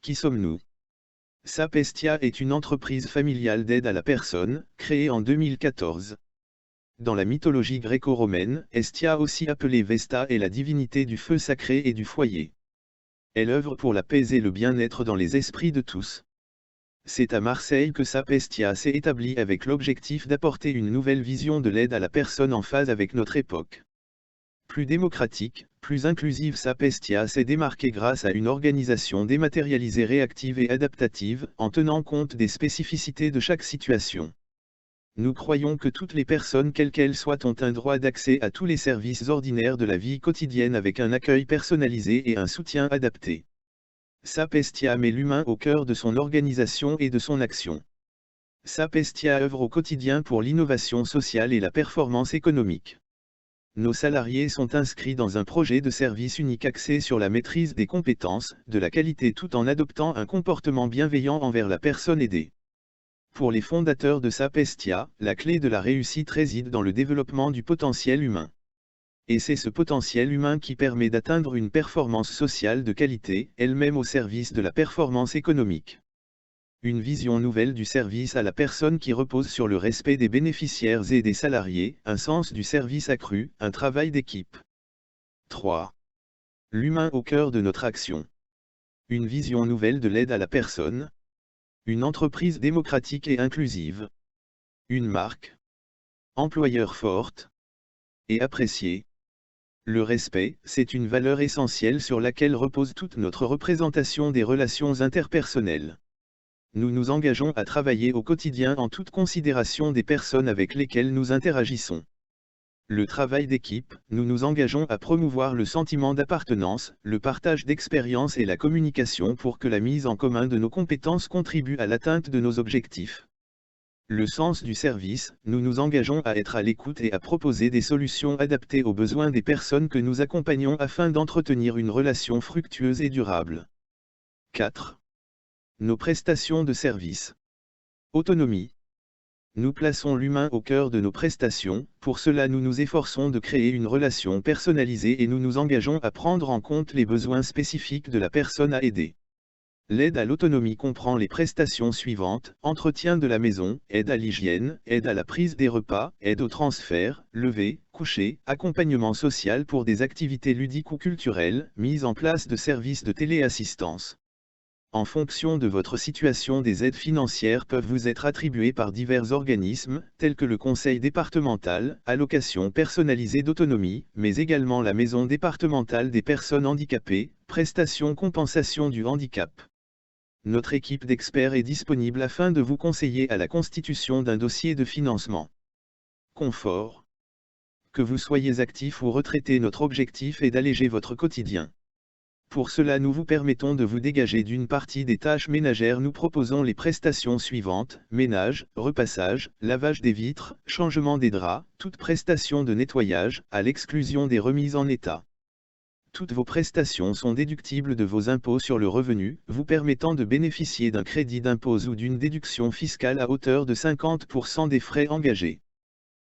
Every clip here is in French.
Qui sommes-nous? SAP Estia est une entreprise familiale d'aide à la personne, créée en 2014. Dans la mythologie gréco-romaine, Estia, aussi appelée Vesta, est la divinité du feu sacré et du foyer. Elle œuvre pour la paix et le bien-être dans les esprits de tous. C'est à Marseille que SAP Estia s'est établi avec l'objectif d'apporter une nouvelle vision de l'aide à la personne en phase avec notre époque. Plus démocratique, plus inclusive, SAP Estia s'est démarquée grâce à une organisation dématérialisée, réactive et adaptative, en tenant compte des spécificités de chaque situation. Nous croyons que toutes les personnes, quelles qu'elles soient, ont un droit d'accès à tous les services ordinaires de la vie quotidienne avec un accueil personnalisé et un soutien adapté. SAP Estia met l'humain au cœur de son organisation et de son action. SAP Estia œuvre au quotidien pour l'innovation sociale et la performance économique. Nos salariés sont inscrits dans un projet de service unique axé sur la maîtrise des compétences, de la qualité, tout en adoptant un comportement bienveillant envers la personne aidée. Pour les fondateurs de SAP Estia, la clé de la réussite réside dans le développement du potentiel humain. Et c'est ce potentiel humain qui permet d'atteindre une performance sociale de qualité, elle-même au service de la performance économique. Une vision nouvelle du service à la personne qui repose sur le respect des bénéficiaires et des salariés, un sens du service accru, un travail d'équipe. 3. L'humain au cœur de notre action. Une vision nouvelle de l'aide à la personne. Une entreprise démocratique et inclusive. Une marque. Employeur forte. Et appréciée. Le respect, c'est une valeur essentielle sur laquelle repose toute notre représentation des relations interpersonnelles. Nous nous engageons à travailler au quotidien en toute considération des personnes avec lesquelles nous interagissons. Le travail d'équipe, nous nous engageons à promouvoir le sentiment d'appartenance, le partage d'expériences et la communication pour que la mise en commun de nos compétences contribue à l'atteinte de nos objectifs. Le sens du service, nous nous engageons à être à l'écoute et à proposer des solutions adaptées aux besoins des personnes que nous accompagnons afin d'entretenir une relation fructueuse et durable. 4. Nos prestations de service. Autonomie. Nous plaçons l'humain au cœur de nos prestations, pour cela nous nous efforçons de créer une relation personnalisée et nous nous engageons à prendre en compte les besoins spécifiques de la personne à aider. L'aide à l'autonomie comprend les prestations suivantes: entretien de la maison, aide à l'hygiène, aide à la prise des repas, aide au transfert, lever, coucher, accompagnement social pour des activités ludiques ou culturelles, mise en place de services de téléassistance. En fonction de votre situation, des aides financières peuvent vous être attribuées par divers organismes, tels que le Conseil départemental, allocation personnalisée d'autonomie, mais également la Maison départementale des personnes handicapées, prestation compensation du handicap. Notre équipe d'experts est disponible afin de vous conseiller à la constitution d'un dossier de financement. Confort. Que vous soyez actif ou retraité, notre objectif est d'alléger votre quotidien. Pour cela, nous vous permettons de vous dégager d'une partie des tâches ménagères. Nous proposons les prestations suivantes: ménage, repassage, lavage des vitres, changement des draps, toute prestation de nettoyage, à l'exclusion des remises en état. Toutes vos prestations sont déductibles de vos impôts sur le revenu, vous permettant de bénéficier d'un crédit d'impôt ou d'une déduction fiscale à hauteur de 50% des frais engagés.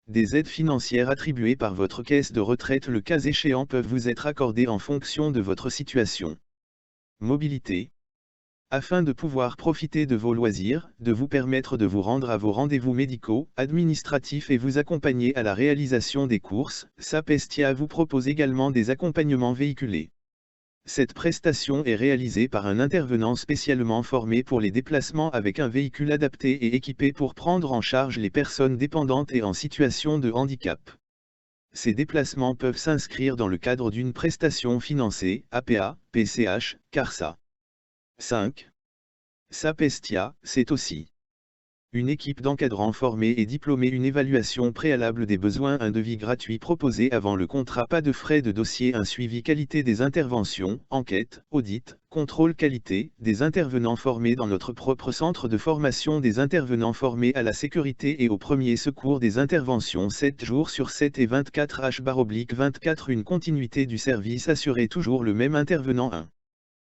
Des aides financières attribuées par votre caisse de retraite le cas échéant peuvent vous être accordées en fonction de votre situation. Mobilité. Afin de pouvoir profiter de vos loisirs, de vous permettre de vous rendre à vos rendez-vous médicaux, administratifs et vous accompagner à la réalisation des courses, SAP Estia vous propose également des accompagnements véhiculés. Cette prestation est réalisée par un intervenant spécialement formé pour les déplacements avec un véhicule adapté et équipé pour prendre en charge les personnes dépendantes et en situation de handicap. Ces déplacements peuvent s'inscrire dans le cadre d'une prestation financée, APA, PCH, CARSA. 5. SAP Estia, c'est aussi une équipe d'encadrants formés et diplômés, une évaluation préalable des besoins, un devis gratuit proposé avant le contrat, pas de frais de dossier, un suivi qualité des interventions, enquête, audit, contrôle qualité, des intervenants formés dans notre propre centre de formation, des intervenants formés à la sécurité et aux premiers secours, des interventions 7 jours sur 7 et 24h/24, une continuité du service assurée, toujours le même intervenant. 1.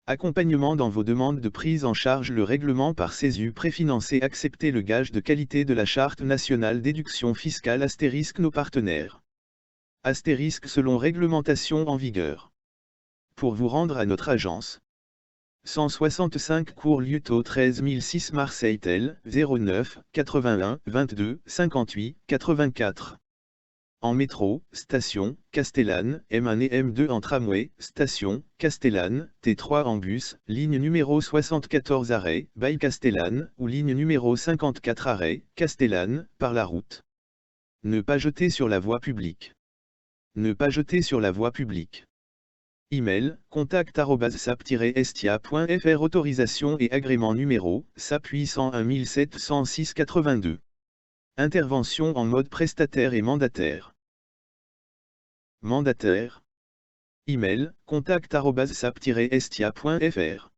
Accompagnement dans vos demandes de prise en charge, le règlement par CESU préfinancé, accepter le gage de qualité de la Charte nationale d'éducation fiscale * nos partenaires. * selon réglementation en vigueur. Pour vous rendre à notre agence, 165 cours Liuto 13006 Marseille Tel, 09, 81, 22, 58, 84. En métro, station, Castellane, M1 et M2 en tramway, station, Castellane, T3 en bus, ligne numéro 74 arrêt, Baille Castellane, ou ligne numéro 54 arrêt, Castellane, par la route. Ne pas jeter sur la voie publique. Ne pas jeter sur la voie publique. Email, contact@sap-estia.fr. Autorisation et agrément numéro, SAP 801 706 82. Intervention en mode prestataire et mandataire. Mandataire. Email, contact@sap-estia.fr.